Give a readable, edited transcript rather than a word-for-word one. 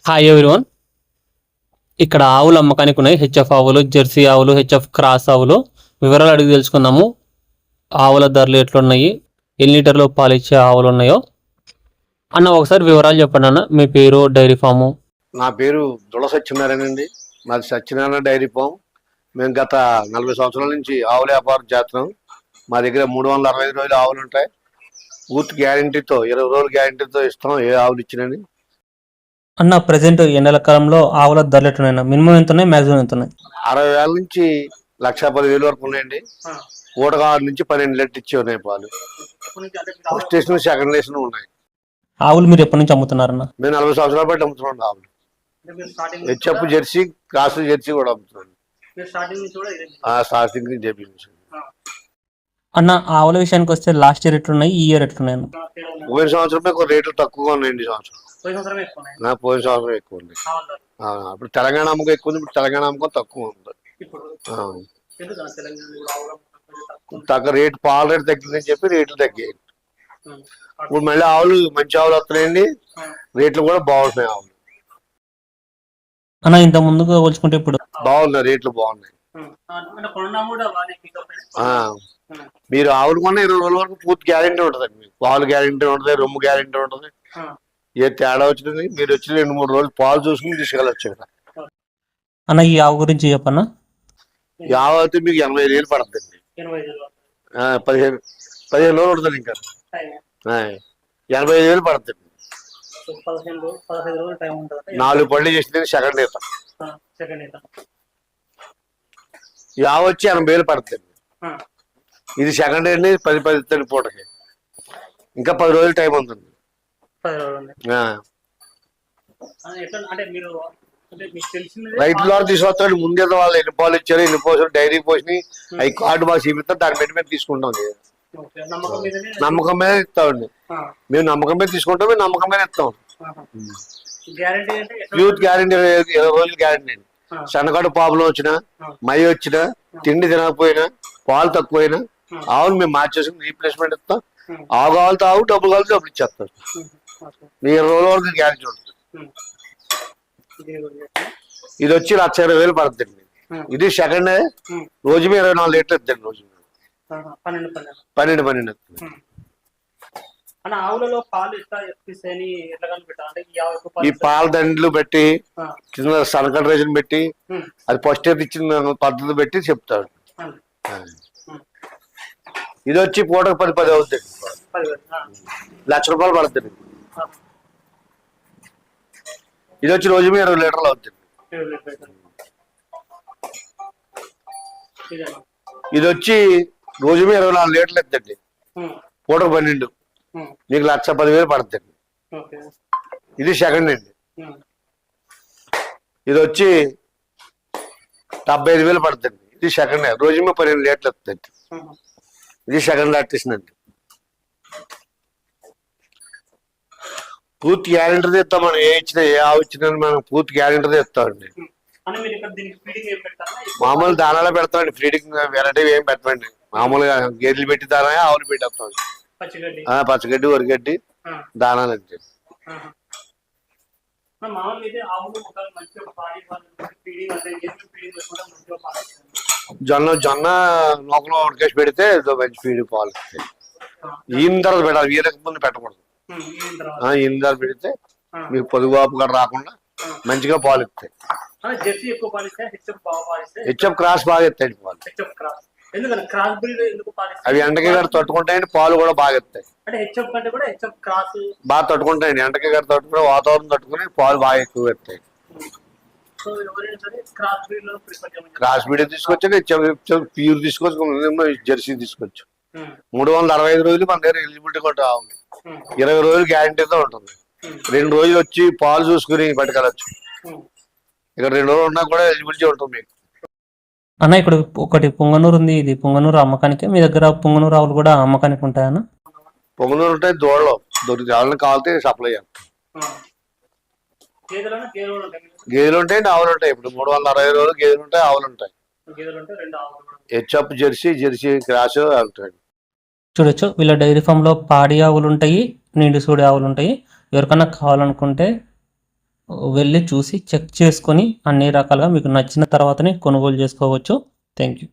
Hi everyone. ఇక్కడ ఆవులు అమ్మకానికి ఉన్నాయి. హెచ్ఎఫ్ ఆవులు, జెర్సీ ఆవులు, హెచ్ఎఫ్ క్రాస్ ఆవులు వివరాలు అడిగి తెలుసుకుందాము. ఆవుల ధరలు ఎట్లున్నాయి, ఎన్ని లీటర్లు పాలు ఇచ్చే ఆవులు ఉన్నాయో. అన్న ఒకసారి వివరాలు చెప్పండి అన్న. మీ పేరు, డైరీ ఫాము. నా పేరు దుల సత్యనారాయణ అండి. మాది సత్యనారాయణ డైరీ ఫామ్. మేము గత 40 సంవత్సరాల నుంచి ఆవుల వ్యాపారం చేస్తున్నాం. మా దగ్గర 365 రోజులు ఆవులు ఉంటాయి. పూర్తి గ్యారంటీతో 20 రోజులు గ్యారంటీతో ఇస్తాం ఏ ఆవులు ఇచ్చినని. అన్న ప్రజెంట్ ఎండల కాలంలో ఆవుల ధరలు ఎట్లున్నాయి? మినిమం ఎంత ఉన్నాయి, మాక్సిమం ఎంత ఉన్నాయి? 60,000 నుంచి 1,10,000 వరకు ఉన్నాయండి. పూటగా 6 నుంచి 12 లీటర్ ఇచ్చి ఉన్నాయి పాలు. ఫస్ట్ స్టేషన్, సెకండ్ స్టేషన్ ఉన్నాయి. ఆవులు మీరు ఎప్పటి నుంచి అమ్ముతున్నారన్న? మేము 40 సంవత్సరాల బట్టి అమ్ముతున్నాం ఆవులు. హెచ్ఎఫ్ జెర్సీ, క్రాస్ జెర్సీ కూడా అమ్ముతున్నాం. స్టార్టింగ్ నుంచి చెప్పింది. అన్న ఆవుల విషయానికి వస్తే లాస్ట్ ఇయర్ ఎట్లున్నాయి, ఈ ఇయర్ ఎట్లున్నాయి? పోయిన సంవత్సరమే రేట్లు తక్కువగా ఉన్నాయండి. పోయిన సంవత్సరం ఎక్కువ ఉంది. ఇప్పుడు తెలంగాణ అమ్మకం ఎక్కువ ఉంది, ఇప్పుడు తెలంగాణ అమ్మకం తక్కువ ఉంది. తగ్గ రేటు, పాల రేటు తగ్గిందని చెప్పి రేట్లు తగ్గాయి. ఇప్పుడు మళ్ళీ ఆవులు, మంచి ఆవులు వస్తున్నాయండి. రేట్లు కూడా బాగుంటున్నాయి ఆవులు. అన్న ఇంత ముందుగా పోల్చుకుంటే ఇప్పుడు బాగున్నాయి, రేట్లు బాగున్నాయి. మీరు ఆవులు కొన్న 20 రోజుల వరకు పూర్తి గ్యారెంటీ ఉంటుందండి. మీకు పాలు గ్యారెంటీ ఉంటుంది, రొమ్ము గ్యారెంటీ ఉంటుంది. ఏ తేడా వచ్చింది మీరు వచ్చి 2-3 రోజులు పాలు చూసుకుని తీసుకెళ్ళచ్చు. అన్న ఈ ఆవు గురించి చెప్పన్నా. ఈ ఆవు అయితే మీకు 85,000 పడుతుంది. 15 రోజులు ఉంటుంది. ఇంకా 85,000 పడుతుంది. 4 పళ్ళు చేసింది సెకండ్ ఈత. ఈ ఆవు వచ్చి 80,000 పడుతుంది. ఇది సెకండ్ అండి. 10 పూటకి ఇంకా 10 రోజులు టైం ఉంటుంది. రైతు ద్వారా తీసుకొస్తాడు. ముందే వాళ్ళు ఎన్ని పాలు ఇచ్చారు, ఎన్ని పోసారు, డైరీ పోసి అవి కార్డు బాగా చూపిస్తారు. దాని పెట్టి మేము తీసుకుంటాం. నమ్మకం మీద ఇస్తామండి. మేము నమ్మకం మీద తీసుకుంటాం, మేము నమ్మకం మీద ఇస్తాం. యూత్ గ్యారెంటీ 20 రోజులు గ్యారెంటీ అండి. సన్నగడ్డ పాపులు వచ్చినా, మై వచ్చినా, తిండి తినకపోయినా, పాలు తక్కువైనా ఆవులు మేము మార్చేసుకుని రీప్లేస్మెంట్ ఇస్తాం. ఆవు కావాలితో ఆవు, డబ్బులు కావాలితో డబ్బులు ఇచ్చేస్తాం. 20 రోజుల వరకు గ్యారెంటీ ఉంటుంది. ఇది వచ్చి 1,20,000 పడుతుంది. ఇది సెకండ్. రోజు మీద 24 లీటర్లు ఇద్దండి. రోజు 12 ఈ పాల దండ్లు పెట్టి, కింద సనకడ రేషన్ పెట్టి, అది ఫస్ట్ ఇచ్చిన పద్ధతి పెట్టి చెప్తాడు. ఇది వచ్చి పూటకు 10 అవుతుంది. 1,00,000 రూపాయలు పడుతుంది. ఇది వచ్చి రోజు మీద 20 లీటర్లు అవుతుంది. ఇది వచ్చి రోజు మీద 24 లీటర్లు ఎత్తండి. పూటకు 12, మీకు 1,10,000 పడుతుంది. ఇది సెకండ్ అండి. ఇది వచ్చి 75,000 పడుతుంది. ఇది సెకండ్. రోజు మీద 12 లీటర్లు ఎత్తండి. ఇది సెకండ్ లాక్టేషన్ అండి. పూర్తి గ్యారెంటీ ఇస్తాం. మనం ఏ ఇచ్చినా, ఏ ఆవు ఇచ్చినా మనం పూర్తి గ్యారెంటీ ఇస్తామండి. మామూలు దానాలో పెడతామండి. ఫీడింగ్ వెరైటీ ఏం పెట్టమండి. మామూలుగా గేదెలు పెట్టి దానా, ఆవులు పెట్టేస్తామండి. పచ్చగడ్డి, వరిగడ్డి దానాలు అండి. జొన్న నూకలో ఉడకేసి పెడితే మంచి ఫీడింగ్ పాలు ఇస్తాయి. ఈయన తర్వాత పెట్టాలి, వీరక ముందు పెట్టకూడదు. ఈయన తర్వాత పెడితే మీకు పొదుగువాపు కూడా రాకుండా మంచిగా పాలు ఇస్తాయి. హెచ్ఎఫ్ క్రాస్ బాగా ఇస్తాయి పాలు. అవి ఎండకి గారు తట్టుకుంటాయండి. పాలు కూడా బాగా ఇస్తాయి. బాగా తట్టుకుంటాయండి. ఎండకి గారు తట్టుకుని, వాతావరణం తట్టుకుని పాలు బాగా ఎక్కువ ఇస్తాయి. క్రాస్ బ్రీడ్ తీసుకొచ్చండి. ప్యూర్ తీసుకోవచ్చు, జెర్సీ తీసుకోవచ్చు. 365 రోజులు మన దగ్గర ఎలిజిబిలిటీ కూడా ఉంది. 20 రోజులు గ్యారంటీతో ఉంటుంది. 2 రోజులు వచ్చి పాలు చూసుకుని పట్టుకెళ్ళచ్చు. ఇక్కడ 2 రోజులు ఉన్నా కూడా ఎలిజిబిలిటీ ఉంటుంది మీకు. అన్న ఇక్కడ ఒకటి పొంగనూరు ఉంది. ఇది పొంగనూరు అమ్మకానికి. మీ దగ్గర పొంగనూరు ఆవులు కూడా అమ్మకానికి ఉంటాయన్న? పొంగనూరు ఉంటాయి. దూడలో దొరికి ఆవులను కావాలంటే సప్లై చేస్తాం. గేదెలు ఉంటాయి, ఆవులు ఉంటాయి. ఇప్పుడు 365 రోజులు గేదెలు ఉంటాయి, ఆవులు ఉంటాయి. హెచ్ఎఫ్ జెర్సీ, జెర్సీ క్రాస్ ఉంటాయి. చూడొచ్చు, వీళ్ళ డైరీ ఫామ్ లో పాడి ఆవులు ఉంటాయి, నిండు సూడి ఆవులు ఉంటాయి. ఎవరికన్నా కావాలనుకుంటే వెళ్ళి చూసి చెక్ చేసుకొని అన్ని రకాలుగా మీకు నచ్చిన తర్వాతనే కొనుగోలు చేసుకోవచ్చు. Thank you.